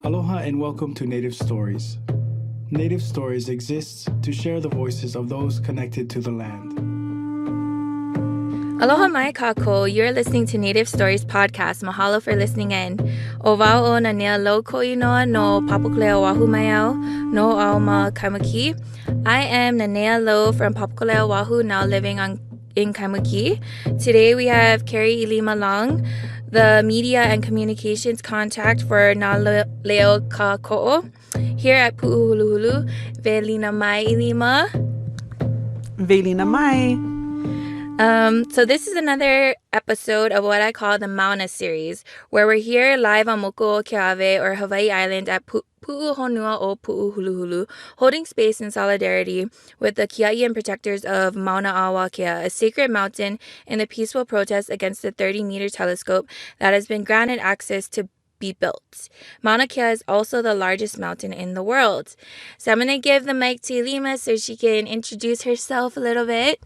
Aloha and welcome to Native Stories. Native Stories exists to share the voices of those connected to the land. Aloha mai kākou, you're listening to Native Stories podcast. Mahalo for listening in. O wau o na nea lau ko'inoa no Papakolea Oahu mai au, no Aoma Kaimuki. I am Nanea Lo from Papakolea Oahu, now living in Kaimuki. Today we have Kerry Ilima Long, the media and communications contact for Na Leo KakoʻO here at Puʻuhonua. Velina mai ʻIlima. Velina mai. So this is another episode of what I call the Mauna series, where we're here live on Mokuʻokeawe or Hawaii Island at Puʻuhonua o Puʻuhuluhulu, holding space in solidarity with the kia'i and protectors of Maunakea, a sacred mountain in the peaceful protest against the 30-meter telescope that has been granted access to be built. Maunakea is also the largest mountain in the world. So I'm going to give the mic to Ilima so she can introduce herself a little bit.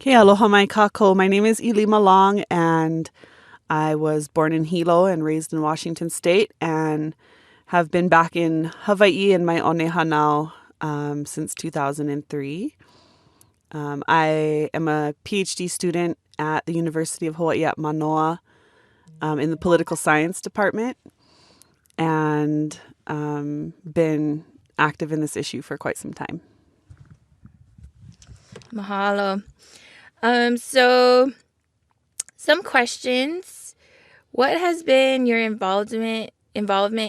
Okay, aloha mai kākou. My name is Ilima Long, and I was born in Hilo and raised in Washington State, and have been back in Hawaii in my oneha now since 2003. I am a PhD student at the University of Hawaii at Manoa in the political science department, and been active in this issue for quite some time. Mahalo. So some questions. What has been your involvement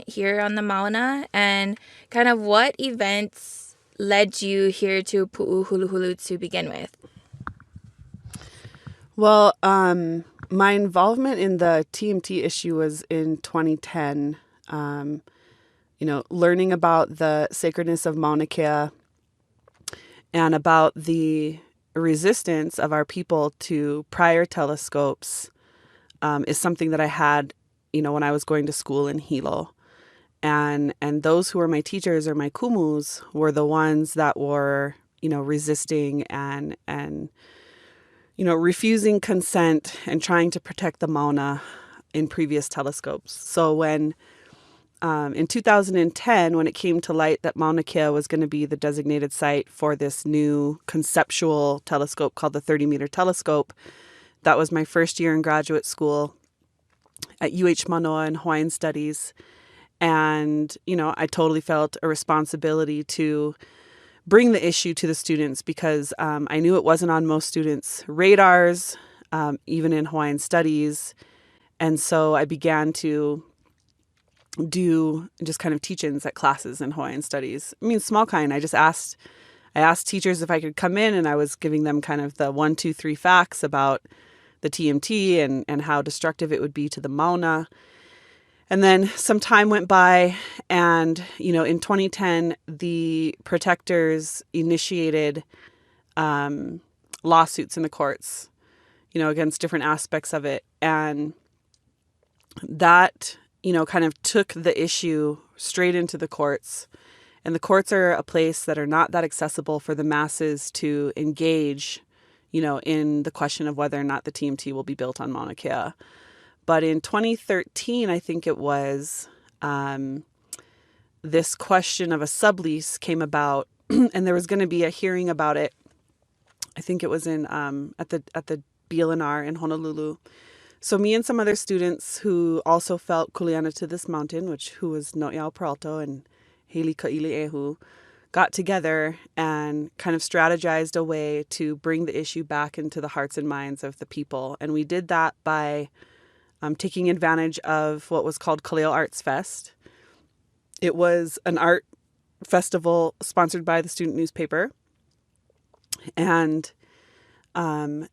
here on the Mauna, and kind of what events led you here to Puʻuhuluhulu to begin with? Well, my involvement in the TMT issue was in 2010. Learning about the sacredness of Maunakea and about the resistance of our people to prior telescopes is something that I had, when I was going to school in Hilo. And those who were my teachers or my kumus were the ones that were, resisting and refusing consent and trying to protect the Mauna in previous telescopes. So when in 2010, when it came to light that Maunakea was going to be the designated site for this new conceptual telescope called the 30-meter telescope, that was my first year in graduate school at Manoa in Hawaiian Studies. And, I totally felt a responsibility to bring the issue to the students because I knew it wasn't on most students' radars, even in Hawaiian Studies. And so I began to do just kind of teach-ins at classes in Hawaiian Studies. I mean, small kind. I asked teachers if I could come in, and I was giving them kind of the 1, 2, 3 facts about the TMT and how destructive it would be to the Mauna. And then some time went by, and, in 2010, the protectors initiated lawsuits in the courts, against different aspects of it. And that kind of took the issue straight into the courts. And the courts are a place that are not that accessible for the masses to engage, in the question of whether or not the TMT will be built on Mauna Kea. But in 2013, I think it was, this question of a sublease came about, and there was going to be a hearing about it. I think it was in at the BLNR in Honolulu. So me and some other students who also felt kuleana to this mountain, who was No'iao Peralta and Haley Ka'ile'ehu, got together and kind of strategized a way to bring the issue back into the hearts and minds of the people. And we did that by taking advantage of what was called Khalil Arts Fest. It was an art festival sponsored by the student newspaper. And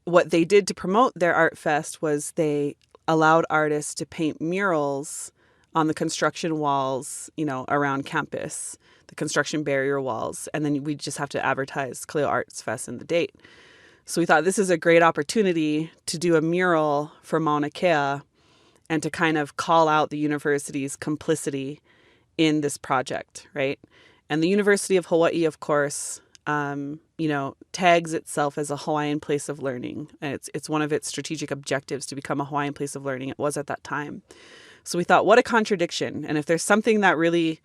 what they did to promote their art fest was they allowed artists to paint murals on the construction walls, around campus, the construction barrier walls. And then we just have to advertise Khalil Arts Fest and the date. So we thought this is a great opportunity to do a mural for Mauna Kea and to kind of call out the university's complicity in this project, right? And the University of Hawaii, of course, tags itself as a Hawaiian place of learning. And it's one of its strategic objectives to become a Hawaiian place of learning. It was at that time. So we thought, what a contradiction. And if there's something that really,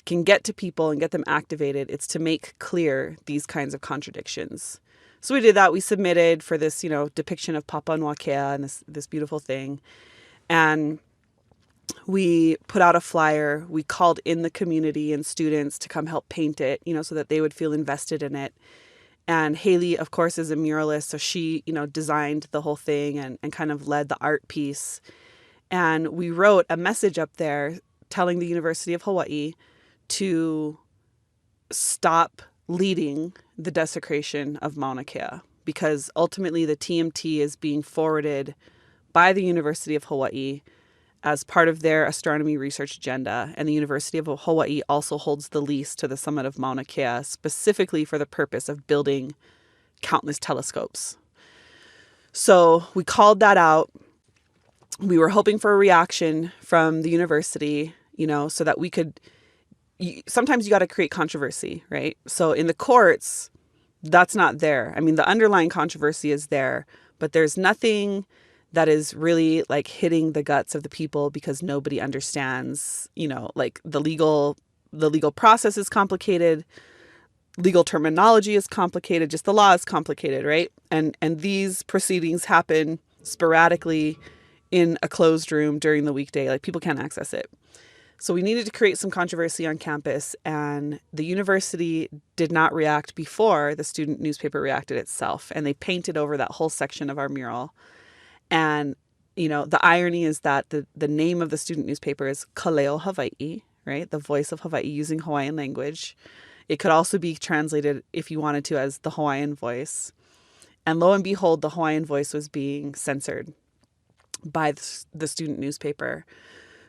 can get to people and get them activated, it's to make clear these kinds of contradictions. So we did that. We submitted for this, depiction of Maunakea and this beautiful thing. And we put out a flyer. We called in the community and students to come help paint it, so that they would feel invested in it. And Haley, of course, is a muralist. So she, designed the whole thing and kind of led the art piece. And we wrote a message up there telling the University of Hawaii to stop leading the desecration of Maunakea, because ultimately the TMT is being forwarded by the University of Hawaii as part of their astronomy research agenda. And the University of Hawaii also holds the lease to the summit of Maunakea, specifically for the purpose of building countless telescopes. So we called that out. We were hoping for a reaction from the university, so that we could, sometimes you got to create controversy, right? So in the courts, that's not there. I mean, the underlying controversy is there, but there's nothing that is really like hitting the guts of the people, because nobody understands, like the legal process is complicated. Legal terminology is complicated. Just the law is complicated, right? And these proceedings happen sporadically in a closed room during the weekday. Like, people can't access it. So we needed to create some controversy on campus, and the university did not react before the student newspaper reacted itself. And they painted over that whole section of our mural. And, the irony is that the name of the student newspaper is Ka'aleo Hawaii, right? The voice of Hawaii, using Hawaiian language. It could also be translated, if you wanted to, as the Hawaiian voice. And lo and behold, the Hawaiian voice was being censored by the student newspaper.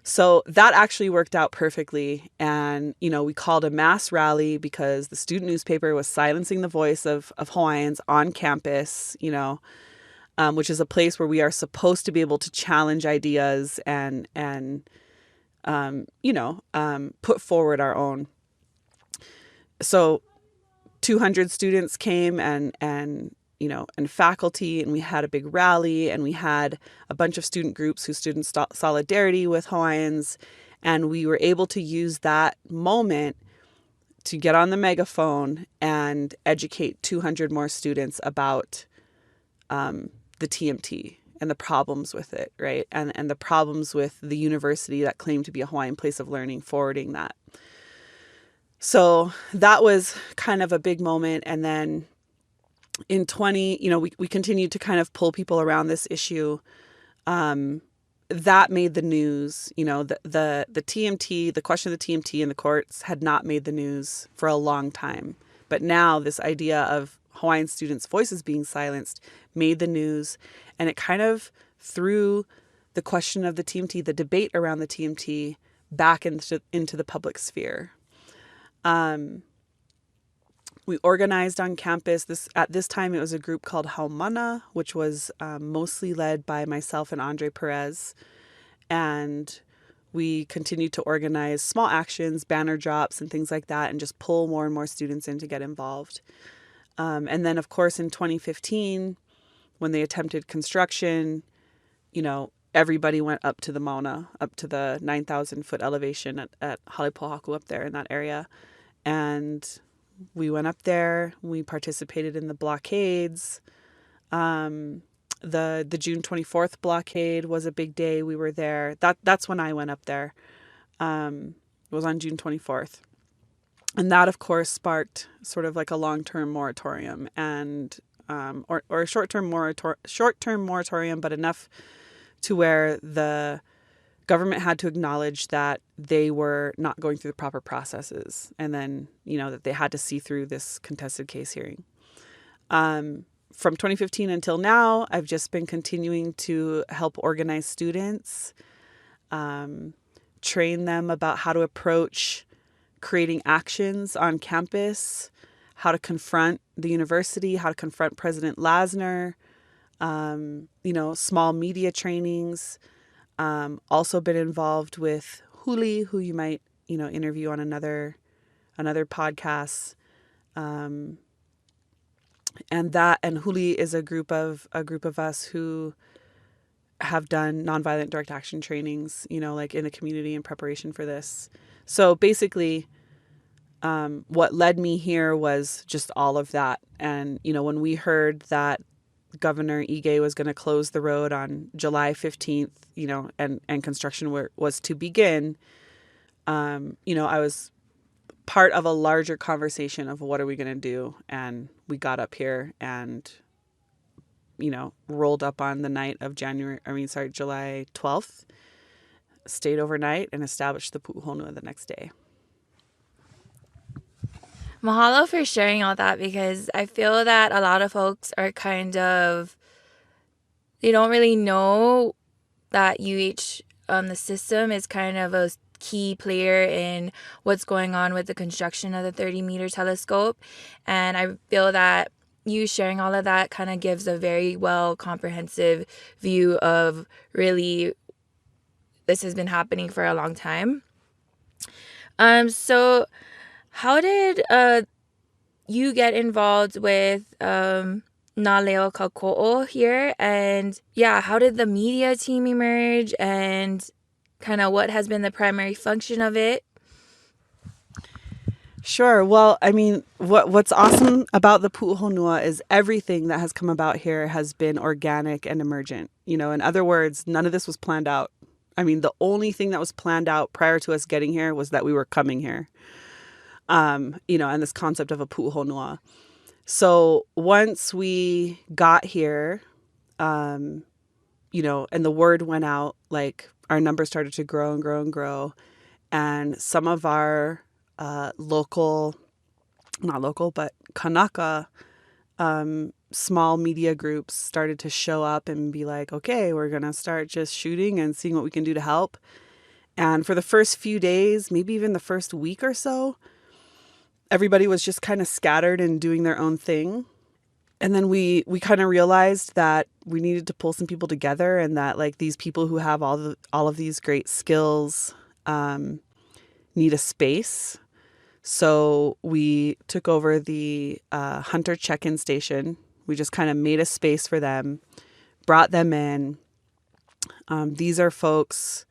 So that actually worked out perfectly. And, we called a mass rally because the student newspaper was silencing the voice of Hawaiians on campus, which is a place where we are supposed to be able to challenge ideas and put forward our own. So 200 students came and faculty, and we had a big rally, and we had a bunch of student groups who stood in solidarity with Hawaiians. And we were able to use that moment to get on the megaphone and educate 200 more students about the TMT and the problems with it, right? And the problems with the university that claimed to be a Hawaiian place of learning forwarding that. So that was kind of a big moment. And then in we continued to kind of pull people around this issue. That made the news. The TMT, the question of the TMT in the courts had not made the news for a long time. But now this idea of Hawaiian students' voices being silenced made the news, and it kind of threw the question of the TMT, the debate around the TMT, back into the public sphere. We organized on campus. At this time, it was a group called Haumana, which was mostly led by myself and Andre Perez. And we continued to organize small actions, banner drops, and things like that, and just pull more and more students in to get involved. And then, of course, in 2015, when they attempted construction, everybody went up to the Mauna, up to the 9,000-foot elevation at Halepohaku up there in that area. And we went up there. We participated in the blockades. The June 24th blockade was a big day. We were there. That's when I went up there. It was on June 24th. And that, of course, sparked sort of like a long-term moratorium and or a short-term moratorium, but enough to where the government had to acknowledge that they were not going through the proper processes, and then, that they had to see through this contested case hearing. From 2015 until now, I've just been continuing to help organize students, train them about how to approach creating actions on campus, how to confront the university, how to confront President Lasner, small media trainings. Also been involved with Huli, who you might, interview on another podcast. And Huli is a group of us who have done nonviolent direct action trainings, like in the community in preparation for this. So basically, what led me here was just all of that. And, when we heard that Governor Ige was going to close the road on July 15th, and construction was to begin, I was part of a larger conversation of what are we going to do. And we got up here and, rolled up on the night of July 12th, stayed overnight, and established the Puʻuhonua the next day. Mahalo for sharing all that, because I feel that a lot of folks are they don't really know that the system is kind of a key player in what's going on with the construction of the 30-meter telescope. And I feel that you sharing all of that kind of gives a very comprehensive view of really this has been happening for a long time. So how did you get involved with Nā Leo KakoʻO here? And how did the media team emerge, and kind of what has been the primary function of it? Sure. Well, I mean, what's awesome about the Puʻuhonua is everything that has come about here has been organic and emergent. In other words, none of this was planned out. I mean, the only thing that was planned out prior to us getting here was that we were coming here. And this concept of a Puʻuhonua. So once we got here, and the word went out, like our numbers started to grow and grow and grow. And some of our Kanaka small media groups started to show up and be like, okay, we're going to start just shooting and seeing what we can do to help. And for the first few days, maybe even the first week or so, everybody was just kind of scattered and doing their own thing. And then we kind of realized that we needed to pull some people together, and that like these people who have all of these great skills need a space. So we took over the Hunter check-in station. We just kind of made a space for them, brought them in. These are folks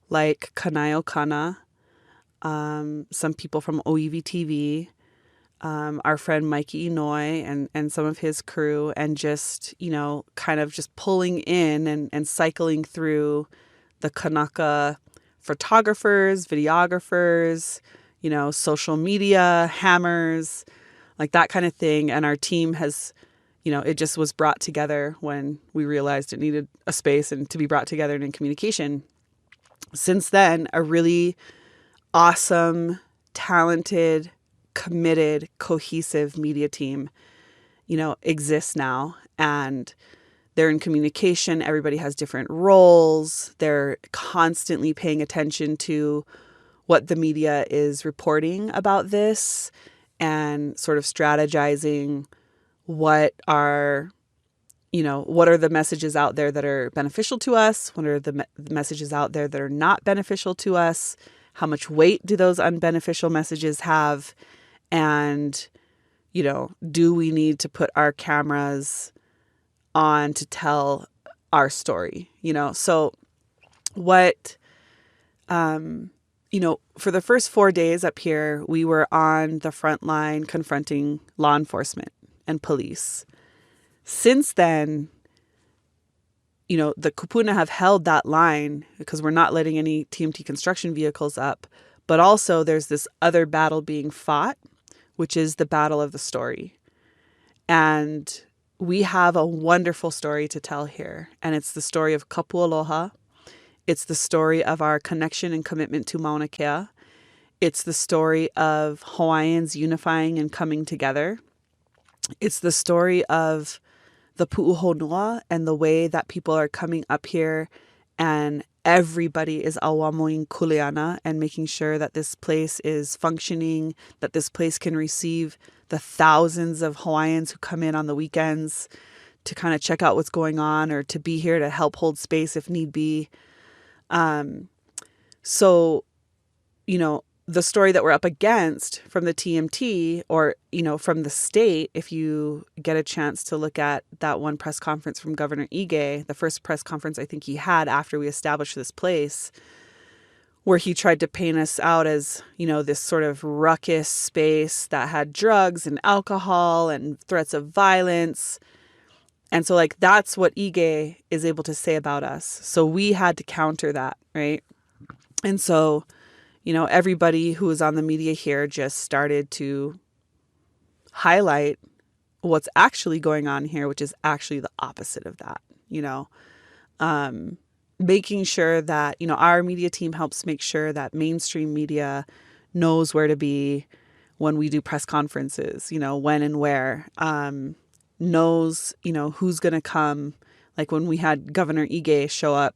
like Kanaio Kana, some people from OEV TV, our friend Mikey Inouye and some of his crew, and just, kind of just pulling in and cycling through the Kanaka photographers, videographers, social media, hammers, like that kind of thing. And our team has, it just was brought together when we realized it needed a space and to be brought together and in communication. Since then, a really awesome, talented, committed, cohesive media team, exists now, and they're in communication. Everybody has different roles. They're constantly paying attention to what the media is reporting about this and sort of strategizing what are the messages out there that are beneficial to us? What are the messages out there that are not beneficial to us? How much weight do those unbeneficial messages have? And, do we need to put our cameras on to tell our story? So what, for the first 4 days up here, we were on the front line confronting law enforcement and police. Since then, the kupuna have held that line because we're not letting any TMT construction vehicles up. But also there's this other battle being fought, which is the battle of the story. And we have a wonderful story to tell here. And it's the story of kapu aloha. It's the story of our connection and commitment to Maunakea. It's the story of Hawaiians unifying and coming together. It's the story of the Puʻuhonua and the way that people are coming up here and everybody is awamoing kuleana and making sure that this place is functioning, that this place can receive the thousands of Hawaiians who come in on the weekends to kind of check out what's going on or to be here to help hold space if need be. So, the story that we're up against from the TMT or, from the state, if you get a chance to look at that one press conference from Governor Ige, the first press conference I think he had after we established this place, where he tried to paint us out as, this sort of ruckus space that had drugs and alcohol and threats of violence. And so that's what Ige is able to say about us. So we had to counter that, right? And so everybody who was on the media here just started to highlight what's actually going on here, which is actually the opposite of that, making sure that, our media team helps make sure that mainstream media knows where to be when we do press conferences, when and where, knows, who's going to come. Like when we had Governor Ige show up,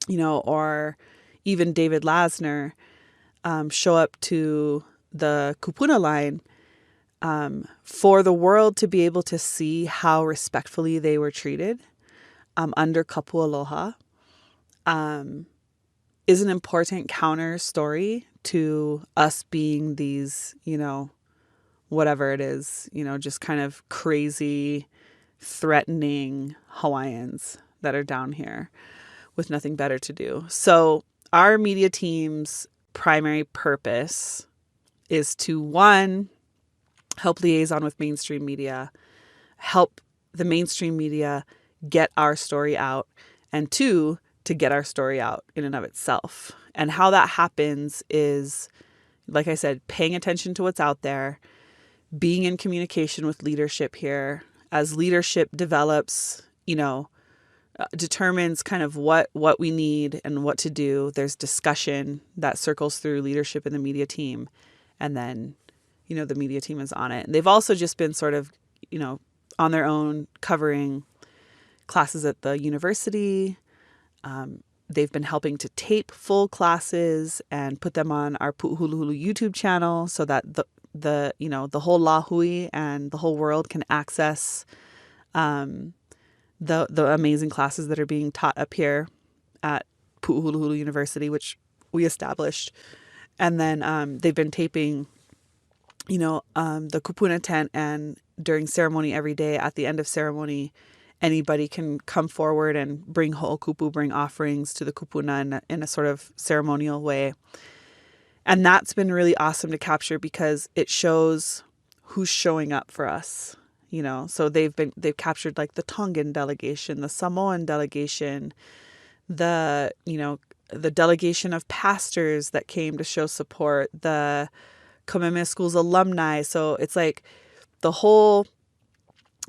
or even David Lasner, show up to the kupuna line, for the world to be able to see how respectfully they were treated under kapualoha, is an important counter story to us being these, whatever it is, just kind of crazy, threatening Hawaiians that are down here with nothing better to do. So our media team's primary purpose is to, one, help liaison with mainstream media, help the mainstream media get our story out, and two, to get our story out in and of itself. And how that happens is, like I said, paying attention to what's out there, being in communication with leadership here. As leadership develops, determines kind of what we need and what to do. There's discussion that circles through leadership and the media team. And then, the media team is on it. And they've also just been sort of, on their own covering classes at the university. They've been helping to tape full classes and put them on our Puʻuhonua YouTube channel so that the whole lahui and the whole world can access the amazing classes that are being taught up here at Puʻuhonua University, which we established. And then they've been taping, the kupuna tent, and during ceremony every day, at the end of ceremony, anybody can come forward and bring ho'okupu, bring offerings to the kupuna in a sort of ceremonial way. And that's been really awesome to capture because it shows who's showing up for us. So they've captured like the Tongan delegation, the Samoan delegation, the delegation of pastors that came to show support, the Kamehameha School's alumni. So it's like the whole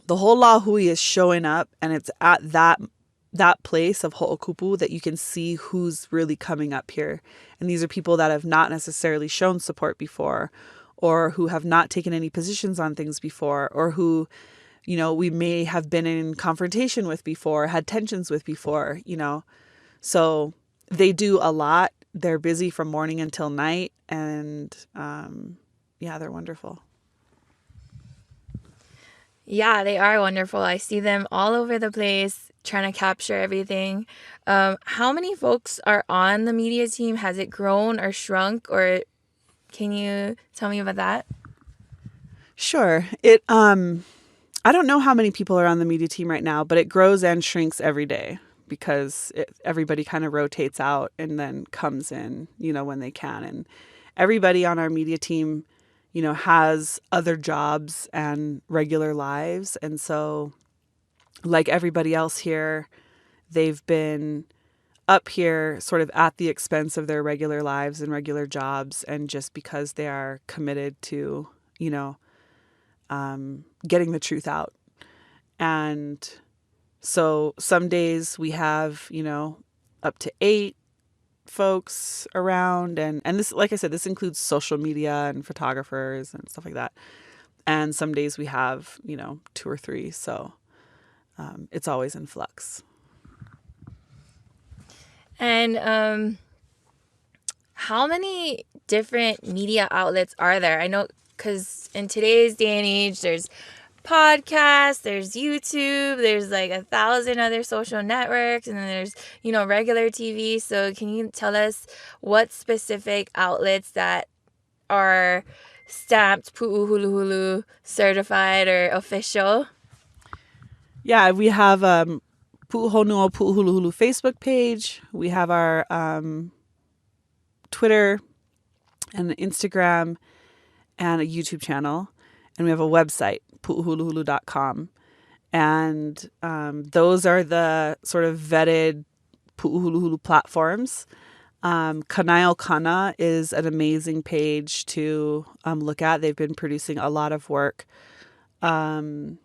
lahui is showing up, and it's at that place of ho'okupu that you can see who's really coming up here. And these are people that have not necessarily shown support before, or who have not taken any positions on things before, or who, we may have been in confrontation with before, had tensions with before, So they do a lot. They're busy from morning until night. And they're wonderful. Yeah, they are wonderful. I see them all over the place trying to capture everything. How many folks are on the media team? Has it grown or shrunk, or can you tell me about that? Sure. I don't know how many people are on the media team right now, but it grows and shrinks every day because everybody kind of rotates out and then comes in, when they can. And everybody on our media team, has other jobs and regular lives. And so, like everybody else here, they've been up here sort of at the expense of their regular lives and regular jobs. And just because they are committed to, getting the truth out. And so some days we have, up to 8 folks around. And this, like I said, this includes social media and photographers and stuff like that. And some days we have, 2 or 3. So it's always in flux. And how many different media outlets are there? I know, because in today's day and age, there's podcasts, there's YouTube, there's like 1,000 other social networks, and then there's, regular TV. So can you tell us what specific outlets that are stamped Pu'uhuluhulu certified or official? Yeah, we have Puʻuhonua Pu'uhuluhulu Facebook page. We have our Twitter and Instagram and a YouTube channel. And we have a website, pu'uhuluhulu.com. And those are the sort of vetted Pu'uhuluhulu platforms. Kanaio Kana is an amazing page to look at. They've been producing a lot of work. What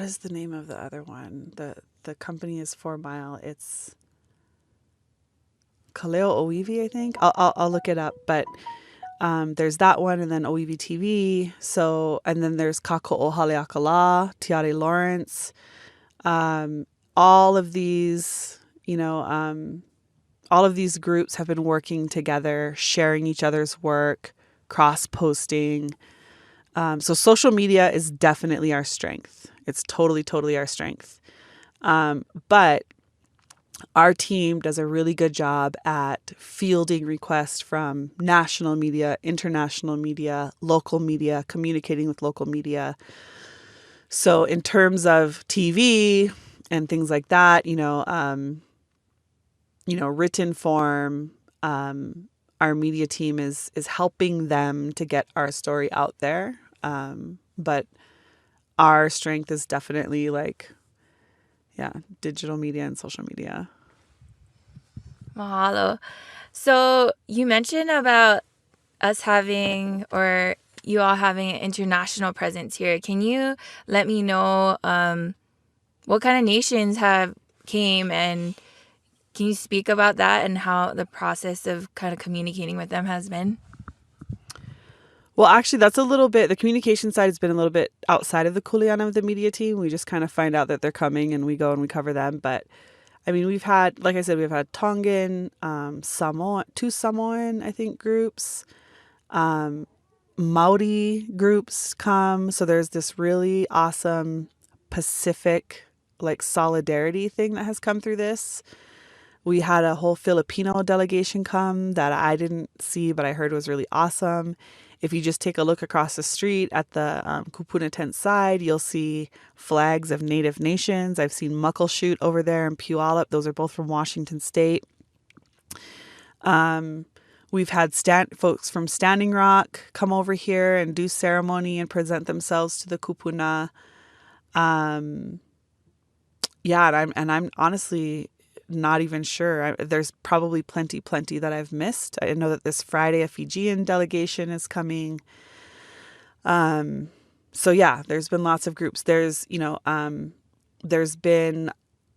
is the name of the other one? The company is 4 Mile. It's Kaleo Oivi, I think. I'll look it up, but there's that one, and then Oivi TV. So, and then there's KakoʻO Haleakala, Tiare Lawrence. All of these, all of these groups have been working together, sharing each other's work, cross-posting. So social media is definitely our strength. It's totally, totally our strength. But our team does a really good job at fielding requests from national media, international media, local media, communicating with local media. So in terms of TV and things like that, written form, our media team is helping them to get our story out there. But our strength is definitely digital media and social media. Mahalo. So you mentioned about us having, or you all having, an international presence here. Can you let me know what kind of nations have came, and can you speak about that and how the process of kind of communicating with them has been? Well, actually, that's a little bit, the communication side has been a little bit outside of the kuleana of the media team. We just kind of find out that they're coming and we go and we cover them. But I mean, we've had, like I said, we've had Tongan, Samoan, 2 Samoan, I think, groups, Maori groups come. So there's this really awesome Pacific, solidarity thing that has come through this. We had a whole Filipino delegation come that I didn't see, but I heard was really awesome. If you just take a look across the street at the kupuna tent side, you'll see flags of Native nations. I've seen Muckleshoot over there and Puyallup. Those are both from Washington State. We've had folks from Standing Rock come over here and do ceremony and present themselves to the kupuna. And I'm honestly not even sure. There's probably plenty that I've missed. I know that this Friday a Fijian delegation is coming. So yeah, there's been lots of groups. There's been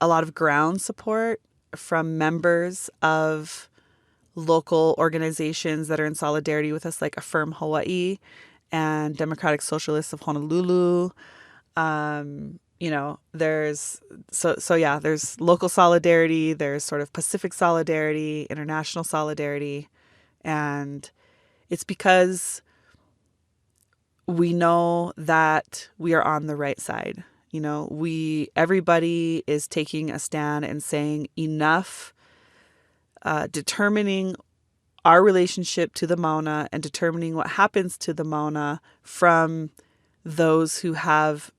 a lot of ground support from members of local organizations that are in solidarity with us, like Affirm Hawaii and Democratic Socialists of Honolulu. There's there's local solidarity, there's sort of Pacific solidarity, international solidarity, and it's because we know that we are on the right side. Everybody is taking a stand and saying enough, determining our relationship to the Mauna and determining what happens to the Mauna from those who have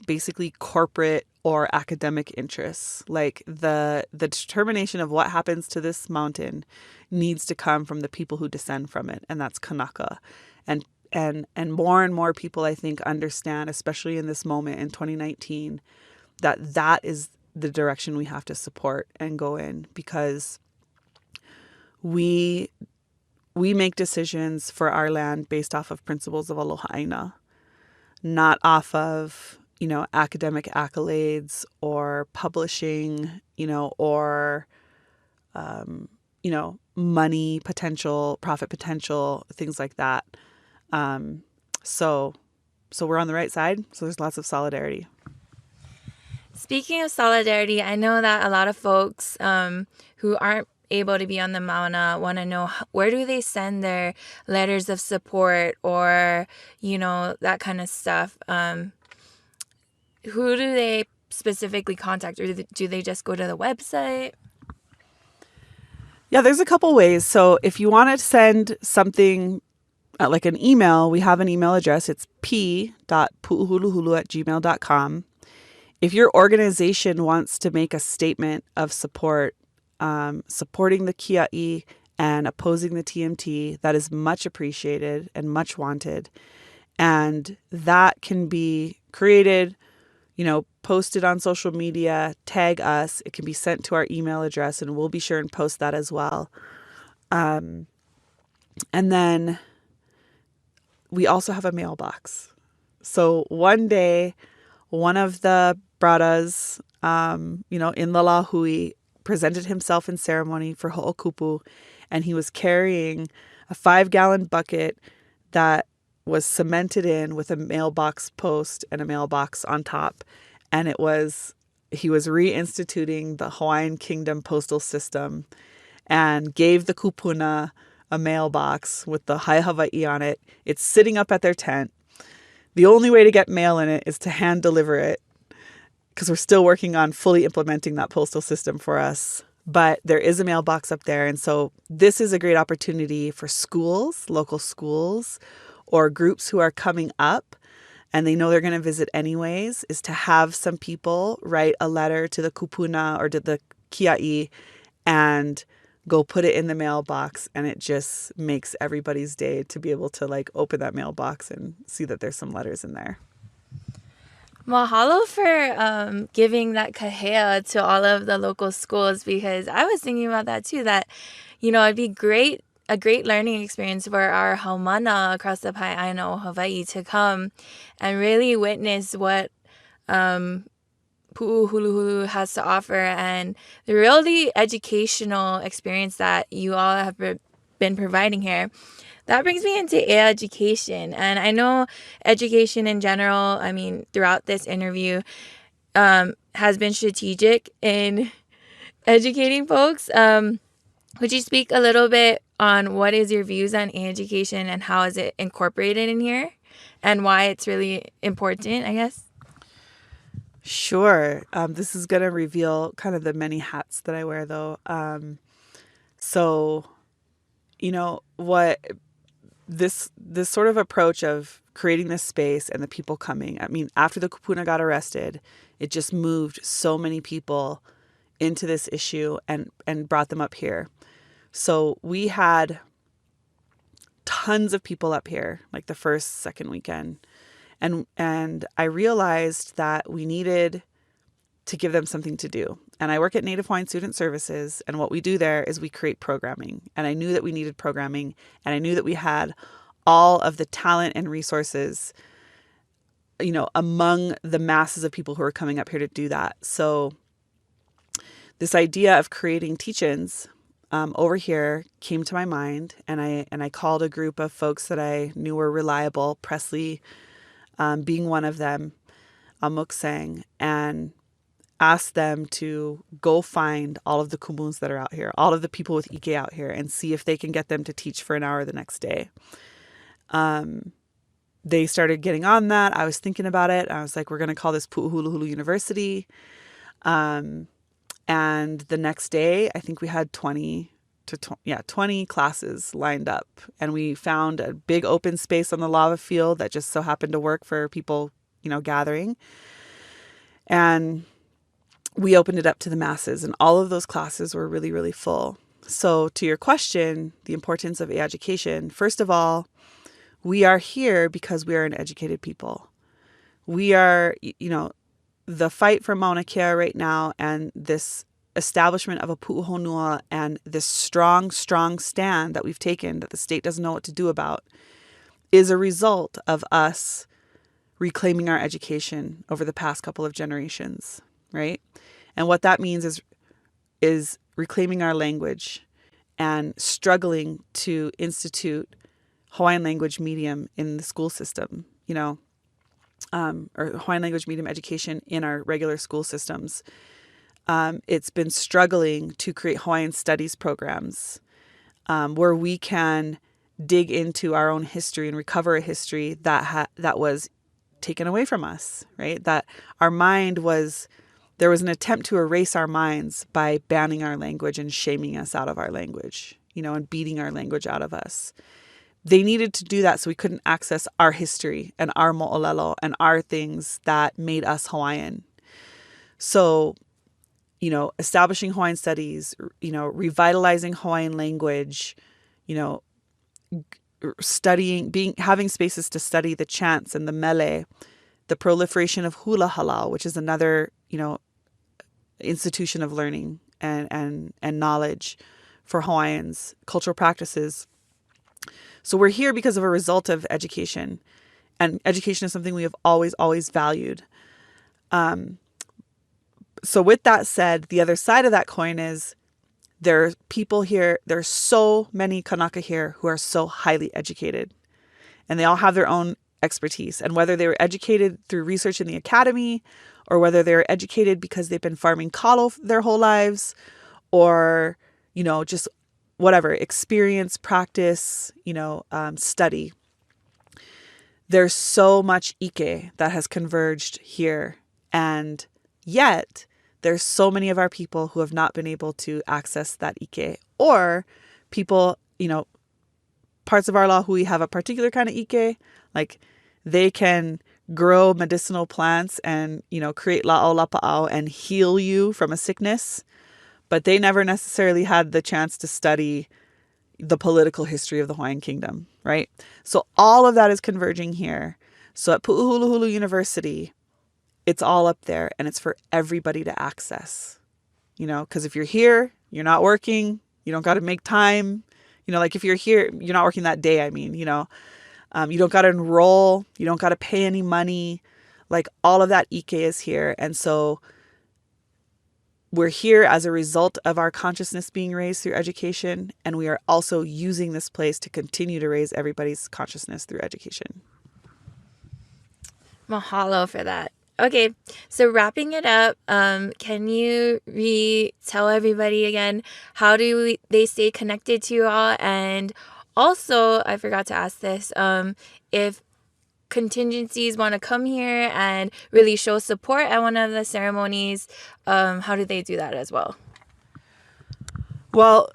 basically corporate or academic interests. Like the determination of what happens to this mountain needs to come from the people who descend from it, and that's Kanaka. And more and more people, I think, understand, especially in this moment in 2019, that is the direction we have to support and go in, because we make decisions for our land based off of principles of aloha aina, not off of, academic accolades or publishing, or, money potential, profit potential, things like that. So we're on the right side. So there's lots of solidarity. Speaking of solidarity, I know that a lot of folks who aren't able to be on the Mauna want to know, where do they send their letters of support or, that kind of stuff. Who do they specifically contact, or do they just go to the website? Yeah, there's a couple ways. So if you want to send something like an email, we have an email address. It's p.puuhuluhulu@gmail.com. If your organization wants to make a statement of support, supporting the kiaʻi and opposing the TMT, that is much appreciated and much wanted. And that can be created, posted on social media, tag us. It can be sent to our email address, and we'll be sure and post that as well. And then we also have a mailbox. So one day, one of the bradas, in the lahui, presented himself in ceremony for ho'okupu, and he was carrying a 5-gallon bucket that was cemented in with a mailbox post and a mailbox on top. And he was reinstituting the Hawaiian Kingdom postal system and gave the kupuna a mailbox with the Hai Hawaii on it. It's sitting up at their tent. The only way to get mail in it is to hand deliver it, because we're still working on fully implementing that postal system for us. But there is a mailbox up there. And so this is a great opportunity for schools, local schools, or groups who are coming up and they know they're going to visit anyways, is to have some people write a letter to the kupuna or to the kiaʻi and go put it in the mailbox. And it just makes everybody's day to be able to open that mailbox and see that there's some letters in there. Mahalo for giving that kahea to all of the local schools, because I was thinking about that too, that, it'd be a great learning experience for our haumana across the Pae'aina o Hawaii to come and really witness what Pu'uhuluhulu has to offer, and the really educational experience that you all have been providing here. That brings me into education. And I know education in general, throughout this interview, has been strategic in educating folks. Would you speak a little bit on what is your views on education and how is it incorporated in here and why it's really important, I guess? Sure. This is going to reveal kind of the many hats that I wear, though. What this sort of approach of creating this space and the people coming. After the kupuna got arrested, it just moved so many people into this issue and brought them up here. So we had tons of people up here, like the first, second weekend. And I realized that we needed to give them something to do. And I work at Native Hawaiian Student Services, and what we do there is we create programming. And I knew that we needed programming, and I knew that we had all of the talent and resources, among the masses of people who are coming up here to do that. So this idea of creating teach-ins over here came to my mind, and I called a group of folks that I knew were reliable, Presley being one of them, Amuksang, and asked them to go find all of the kumuns that are out here, all of the people with ike out here, and see if they can get them to teach for an hour the next day. They started getting on that. I was thinking about it. I was like, we're going to call this Puʻuhuluhulu University. And the next day, I think we had 20 classes lined up. And we found a big open space on the lava field that just so happened to work for people, gathering. And we opened it up to the masses, and all of those classes were really, really full. So to your question, the importance of education, first of all, we are here because we are an educated people. We are, the fight for Maunakea right now, and this establishment of a Puʻuhonua, and this strong, strong stand that we've taken that the state doesn't know what to do about, is a result of us reclaiming our education over the past couple of generations, right? And what that means is reclaiming our language and struggling to institute Hawaiian language medium in the school system, or Hawaiian language medium education in our regular school systems. It's been struggling to create Hawaiian studies programs where we can dig into our own history and recover a history that was taken away from us, right? That our mind was there was an attempt to erase our minds by banning our language and shaming us out of our language, and beating our language out of us. They needed to do that so we couldn't access our history and our mo'olelo and our things that made us Hawaiian. So, establishing Hawaiian studies, revitalizing Hawaiian language, having spaces to study the chants and the mele, the proliferation of hula halal, which is another, institution of learning and knowledge for Hawaiians, cultural practices. So we're here because of a result of education, and education is something we have always, always valued. So with that said, the other side of that coin is there are people here, there's so many Kanaka here who are so highly educated, and they all have their own expertise. And whether they were educated through research in the academy, or whether they were educated because they've been farming kalo their whole lives, or, just whatever, experience, practice, study. There's so much ike that has converged here. And yet there's so many of our people who have not been able to access that ike, or people, parts of our law who we have a particular kind of ike, like they can grow medicinal plants and, create la'o lapa'au and heal you from a sickness, but they never necessarily had the chance to study the political history of the Hawaiian Kingdom, right? So all of that is converging here. So at Puʻuhonua University, it's all up there, and it's for everybody to access, because if you're here, you're not working, you don't got to make time, like if you're here, you're not working that day. You don't got to enroll, you don't got to pay any money, like all of that ike is here. And so we're here as a result of our consciousness being raised through education, and we are also using this place to continue to raise everybody's consciousness through education. Mahalo for that. Okay, so wrapping it up, can you tell everybody again, how do they stay connected to you all? And also, I forgot to ask this, if contingencies want to come here and really show support at one of the ceremonies, how do they do that as well? Well,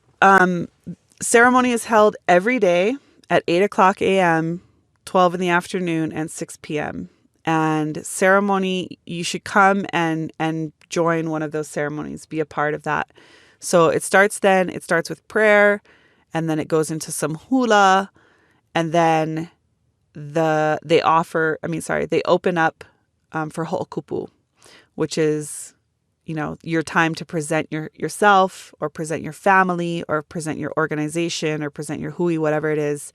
ceremony is held every day at 8 o'clock a.m., 12 in the afternoon, and 6 p.m. And ceremony, you should come and join one of those ceremonies, be a part of that. So it starts with prayer, and then it goes into some hula, and then they open up for ho'okupu, which is, your time to present yourself, or present your family, or present your organization, or present your hui, whatever it is,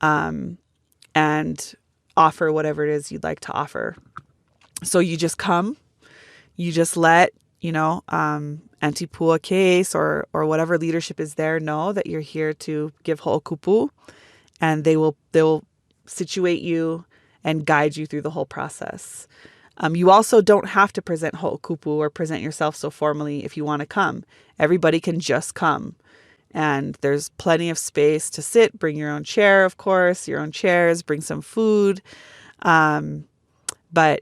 and offer whatever it is you'd like to offer. So you just come, you just let, Auntie Pua case or whatever leadership is there know that you're here to give ho'okupu, and they will situate you and guide you through the whole process. You also don't have to present ho'okupu or present yourself so formally if you want to come. Everybody can just come. And there's plenty of space to sit. Bring your own chair, of course, your own chairs, bring some food. But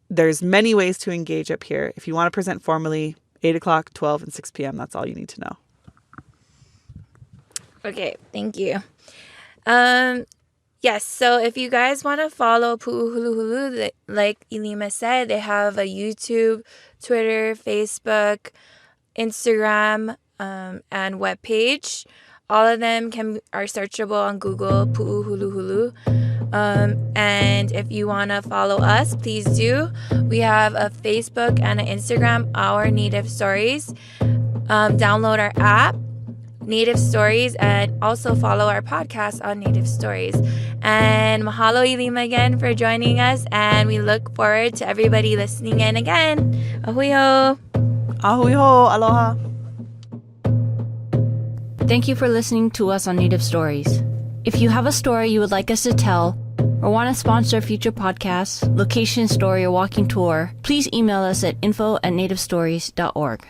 there's many ways to engage up here. If you want to present formally, 8 o'clock, 12, and 6 p.m., that's all you need to know. Okay, thank you. Yes, so if you guys want to follow Pu'uhonua, like Ilima said, they have a YouTube, Twitter, Facebook, Instagram, and webpage. All of them are searchable on Google, Pu'uhonua. And if you want to follow us, please do. We have a Facebook and an Instagram, Our Native Stories. Download our app, Native Stories, and also follow our podcast on Native Stories. And mahalo Ilima again for joining us, and we look forward to everybody listening in again. Ahuiho! Ahuiho! Aloha! Thank you for listening to us on Native Stories. If you have a story you would like us to tell, or want to sponsor a future podcast, location story, or walking tour, please email us at info@nativestories.org.